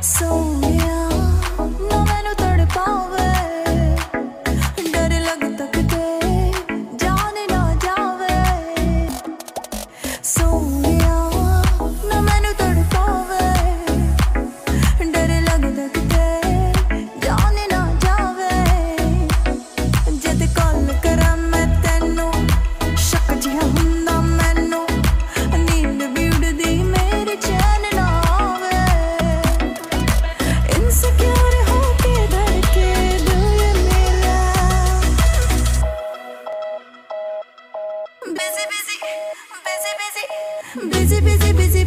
सोनिया ना मैनू तड़ पावे, डर लगदा किते जान ना जावे। सोनिया ना मैनू तड़ पावे, डर लगदा किते जान ना जावे। जद कॉल करा मैं तैनू शक जिहा हुंदा मैनू, नींद भी उड़दी मेरी चैन ना आवे। इनसिक्योर होके धड़के दिल मेरा, busy busy busy busy busy busy busy